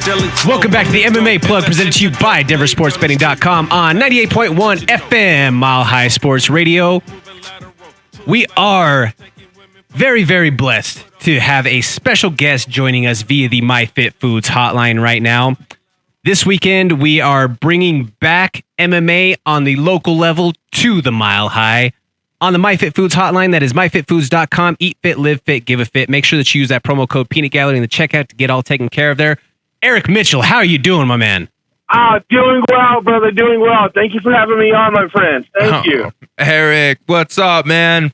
Welcome back to the MMA Plug, presented to you by DenverSportsBetting.com on 98.1 FM Mile High Sports Radio. We are very, very blessed to have a special guest joining us via the MyFitFoods hotline right now. This weekend, we are bringing back MMA on the local level to the Mile High. On the MyFitFoods hotline, that is myfitfoods.com. Eat fit, live fit, give a fit. Make sure that you use that promo code Peanut Gallery in the checkout to get all taken care of there. Erik Mitchell, how are you doing, my man? Doing well, brother. Doing well. Thank you for having me on, my friends. Thank you. Erik, what's up, man?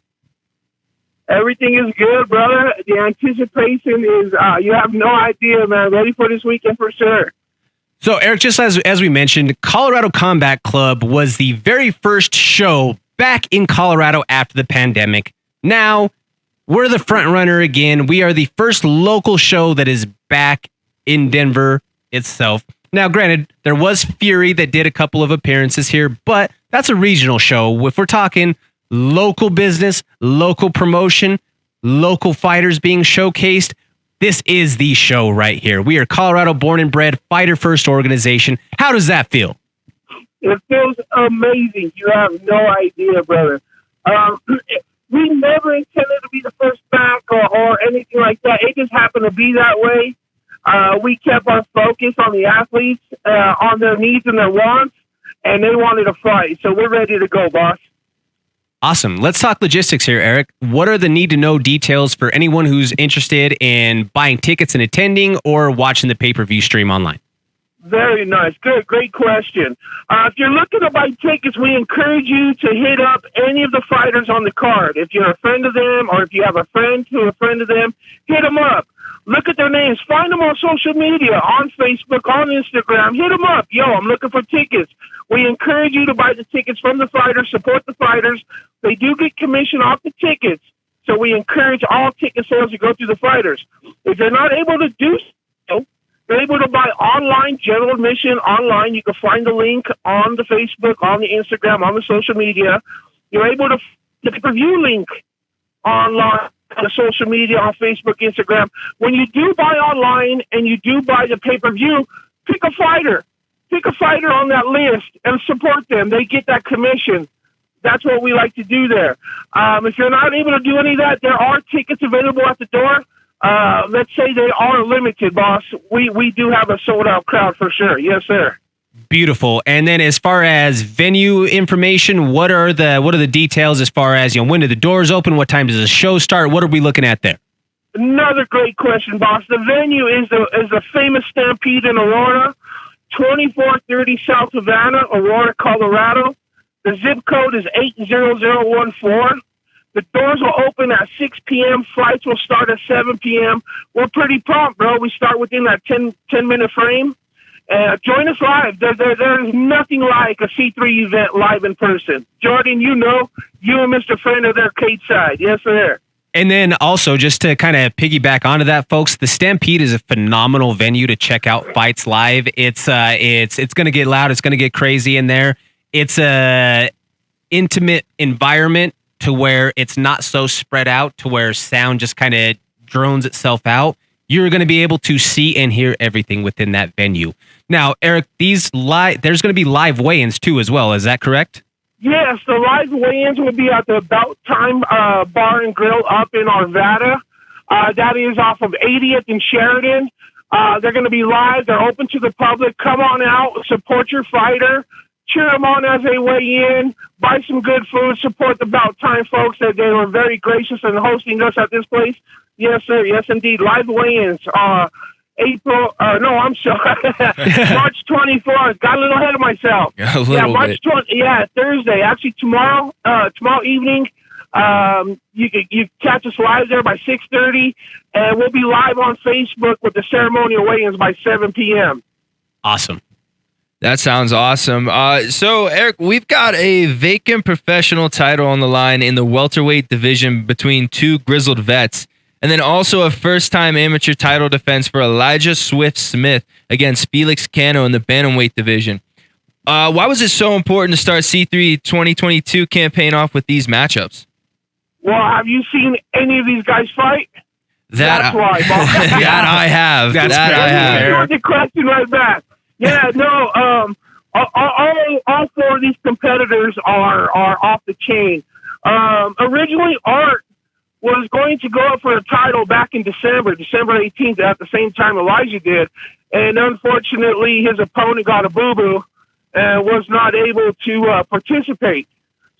Everything is good, brother. The anticipation is, you have no idea, man. Ready for this weekend for sure. So, Erik, just as we mentioned, Colorado Combat Club was the very first show back in Colorado after the pandemic. Now, we're the front runner again. We are the first local show that is back in Denver itself. Now, granted, there was Fury that did a couple of appearances here, but that's a regional show. If we're talking local business, local promotion, local fighters being showcased, this is the show right here. We are Colorado born and bred, fighter first organization. How does that feel? It feels amazing. You have no idea, brother. We never intended to be the first back or anything like that. It just happened to be that way. We kept our focus on the athletes, on their needs and their wants, and they wanted to fight. So we're ready to go, boss. Awesome. Let's talk logistics here, Erik. What are the need-to-know details for anyone who's interested in buying tickets and attending or watching the pay-per-view stream online? Very nice. Good. Great question. If you're looking to buy tickets, we encourage you to hit up any of the fighters on the card. If you're a friend of them or if you have a friend who's a friend of them, hit them up. Look at their names. Find them on social media, on Facebook, on Instagram. Hit them up. Yo, I'm looking for tickets. We encourage you to buy the tickets from the fighters, support the fighters. They do get commission off the tickets, so we encourage all ticket sales to go through the fighters. If you're not able to do so, you're able to buy online, general admission online. You can find the link on the Facebook, on the Instagram, on the social media. You're able to the pay-per-view link online, on the social media, on Facebook, Instagram. When you do buy online and you do buy the pay-per-view, pick a fighter. Pick a fighter on that list and support them. They get that commission. That's what we like to do there. If you're not able to do any of that, there are tickets available at the door. Let's say they are limited, boss. We do have a sold-out crowd for sure. Yes, sir. Beautiful. And then as far as venue information, what are the details as far as, when do the doors open? What time does the show start? What are we looking at there? Another great question, boss. The venue is the famous Stampede in Aurora, 2430 South Havana, Aurora, Colorado. The zip code is 80014. The doors will open at 6 p.m. Flights will start at 7 p.m. We're pretty prompt, bro. We start within that 10-minute frame. Join us live. There's nothing like a C3 event live in person. Jordan, you and Mr. Friend are there, Kate side. Yes, sir. And then also, just to kind of piggyback onto that, folks, the Stampede is a phenomenal venue to check out fights live. It's going to get loud. It's going to get crazy in there. It's a intimate environment to where it's not so spread out, to where sound just kind of drones itself out. You're going to be able to see and hear everything within that venue. Now, Erik, there's going to be live weigh-ins too as well. Is that correct? Yes, the live weigh-ins will be at the About Time Bar and Grill up in Arvada. That is off of 80th and Sheridan. They're going to be live. They're open to the public. Come on out, support your fighter, cheer them on as they weigh in, buy some good food, support the About Time folks. They were very gracious in hosting us at this place. Yes, sir. Yes, indeed. Live weigh-ins. March 24th. Got a little ahead of myself. March 20th. Yeah, Thursday. Actually, tomorrow evening, you catch us live there by 6:30, and we'll be live on Facebook with the ceremonial weigh-ins by 7 p.m. Awesome. That sounds awesome. So, Erik, we've got a vacant professional title on the line in the welterweight division between two grizzled vets. And then also a first-time amateur title defense for Elijah Swift-Smith against Felix Cano in the bantamweight division. Why was it so important to start C3 2022 campaign off with these matchups? Well, have you seen any of these guys fight? That's why, boss. That I have. That's that I have. Here's the question right back. Yeah, no. All four of these competitors are off the chain. Originally, Art was going to go up for a title back in December 18th, at the same time Elijah did, and unfortunately, his opponent got a boo-boo and was not able to participate.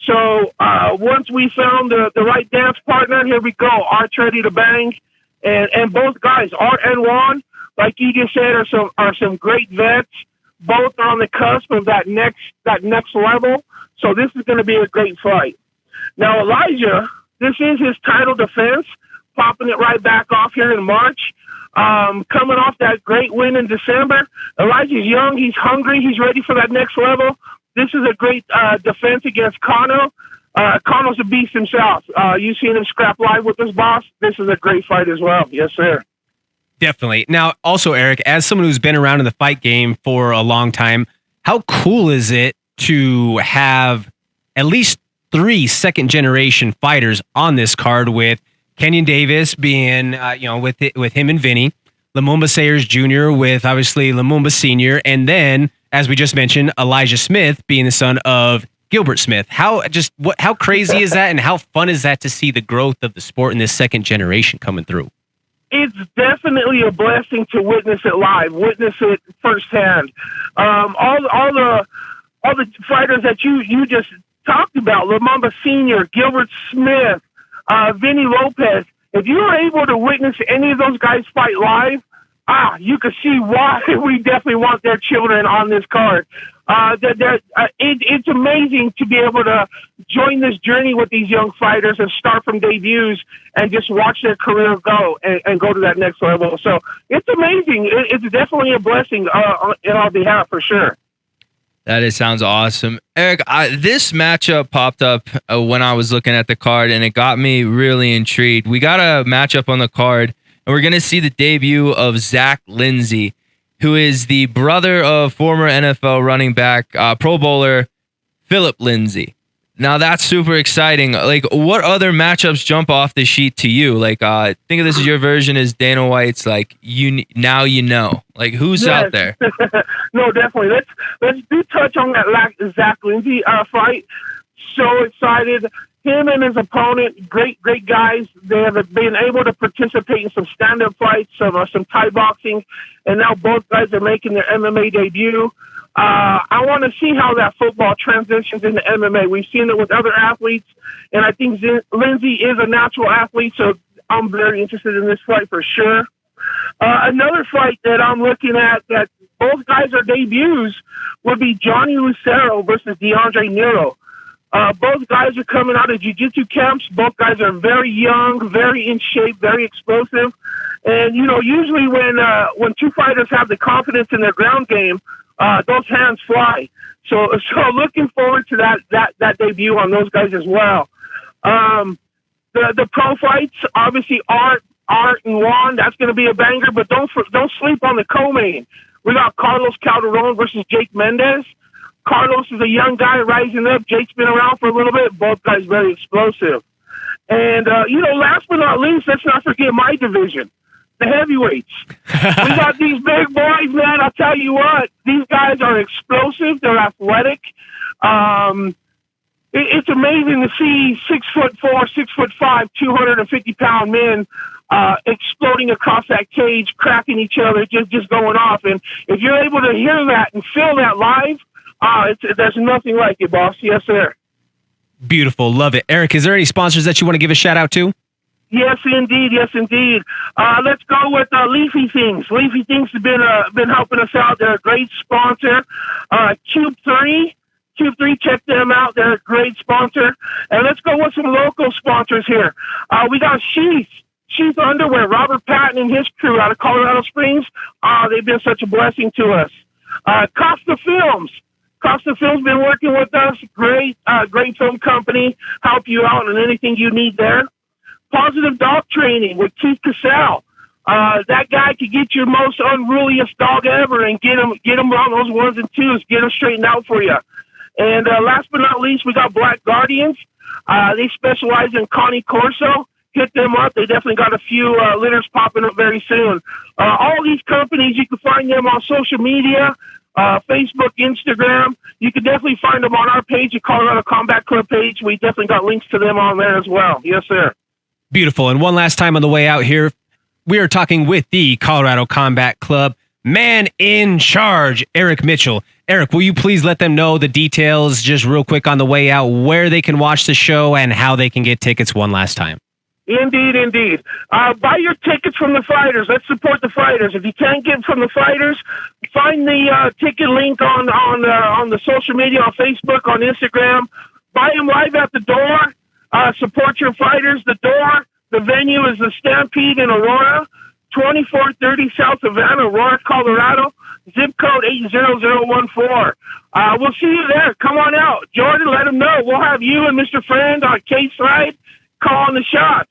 So once we found the right dance partner, here we go. Art's ready to bang, and both guys, Art and Juan, like you just said, are some great vets. Both are on the cusp of that next level. So this is going to be a great fight. Now Elijah, this is his title defense, popping it right back off here in March. Coming off that great win in December. Elijah's young, he's hungry, he's ready for that next level. This is a great defense against Kano. Kano's a beast himself. You've seen him scrap live with his boss. This is a great fight as well. Yes, sir. Definitely. Now, also, Erik, as someone who's been around in the fight game for a long time, how cool is it to have at least 3 second-generation fighters on this card, with Kenyon Davis being, with him and Vinny, Lumumba Sayers Jr. with obviously Lumumba Sr., and then, as we just mentioned, Elijah Smith being the son of Gilbert Smith. How crazy is that, and how fun is that to see the growth of the sport in this second generation coming through? It's definitely a blessing to witness it live, witness it firsthand. All the fighters that you just talked about, Lumumba Sr., Gilbert Smith, Vinny Lopez, if you were able to witness any of those guys fight live, you could see why we definitely want their children on this card. It's amazing to be able to join this journey with these young fighters and start from debuts and just watch their career go and go to that next level. So it's amazing. It's definitely a blessing in our behalf, for sure. That sounds awesome. Erik, this matchup popped up when I was looking at the card, and it got me really intrigued. We got a matchup on the card, and we're going to see the debut of Zach Lindsay, who is the brother of former NFL running back, Pro Bowler Philip Lindsay. Now, that's super exciting. Like, what other matchups jump off the sheet to you? Like, think of this as your version as Dana White's, like, now you know. Like, who's out there? No, definitely. Let's do touch on that Zach Lindsay fight. So excited. Him and his opponent, great guys. They have been able to participate in some stand-up fights, some Thai boxing, and now both guys are making their MMA debut. I want to see how that football transitions into MMA. We've seen it with other athletes, and I think Lindsay is a natural athlete, so I'm very interested in this fight for sure. Another fight that I'm looking at that both guys are debuts would be Johnny Lucero versus DeAndre Nero. Both guys are coming out of jiu-jitsu camps. Both guys are very young, very in shape, very explosive. And, usually when two fighters have the confidence in their ground game, those hands fly. So looking forward to that debut on those guys as well. The pro fights, obviously Art and Juan, that's going to be a banger, but don't sleep on the co-main. We got Carlos Calderon versus Jake Mendez. Carlos is a young guy rising up. Jake's been around for a little bit. Both guys very explosive. And, last but not least, let's not forget my division, the heavyweights. We got these big boys, man. I'll tell you what, these guys are explosive. They're athletic. It's amazing to see 6'4", 6'5", 250-pound men exploding across that cage, cracking each other, just going off. And if you're able to hear that and feel that live, there's nothing like it, boss. Yes, sir. Beautiful. Love it. Erik, is there any sponsors that you want to give a shout out to? Yes, indeed. Yes, indeed. Let's go with Leafy Things. Leafy Things have been helping us out. They're a great sponsor. Cube 3, check them out. They're a great sponsor. And let's go with some local sponsors here. We got Sheath Underwear. Robert Patton and his crew out of Colorado Springs. They've been such a blessing to us. Costa Films. Costa Films been working with us. Great film company. Help you out on anything you need there. Positive Dog Training with Keith Cassell. That guy could get your most unruliest dog ever and get him on those ones and twos, get them straightened out for you. And last but not least, we got Black Guardians. They specialize in Connie Corso. hit them up. They definitely got a few litters popping up very soon. All these companies, you can find them on social media, Facebook, Instagram. You can definitely find them on our page, the Colorado Combat Club page. We definitely got links to them on there as well. Yes, sir. Beautiful. And one last time on the way out here, we are talking with the Colorado Combat Club man in charge, Erik Mitchell. Erik, will you please let them know the details just real quick on the way out, where they can watch the show and how they can get tickets one last time? Indeed. Buy your tickets from the fighters. Let's support the fighters. If you can't get from the fighters, find the ticket link on the social media, on Facebook, on Instagram. Buy them live at the door. Support your fighters. The venue is the Stampede in Aurora, 2430 South Havana, Aurora, Colorado, zip code 80014. We'll see you there. Come on out. Jordan, let them know. We'll have you and Mr. Friend on case side calling the shots.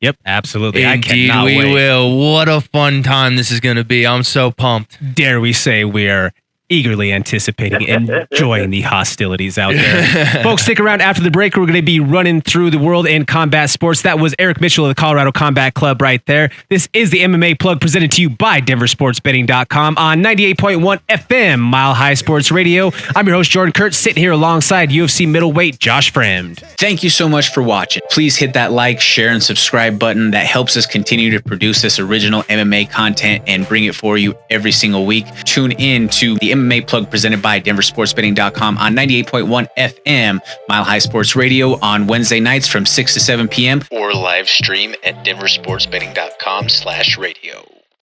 Yep, absolutely. Indeed, I cannot we wait. will. What a fun time this is going to be. I'm so pumped. Dare we say we are eagerly anticipating and enjoying the hostilities out there. Folks, stick around after the break. We're going to be running through the world in combat sports. That was Erik Mitchell of the Colorado Combat Club right there. This is the MMA Plug presented to you by DenverSportsBetting.com on 98.1 FM Mile High Sports Radio. I'm your host, Jordan Kurtz, sitting here alongside UFC middleweight Josh Fremd. Thank you so much for watching. Please hit that like, share, and subscribe button. That helps us continue to produce this original MMA content and bring it for you every single week. Tune in to the MMA Plug presented by DenverSportsBetting.com on 98.1 FM Mile High Sports Radio on Wednesday nights from 6 to 7 p.m. or live stream at DenverSportsBetting.com/radio.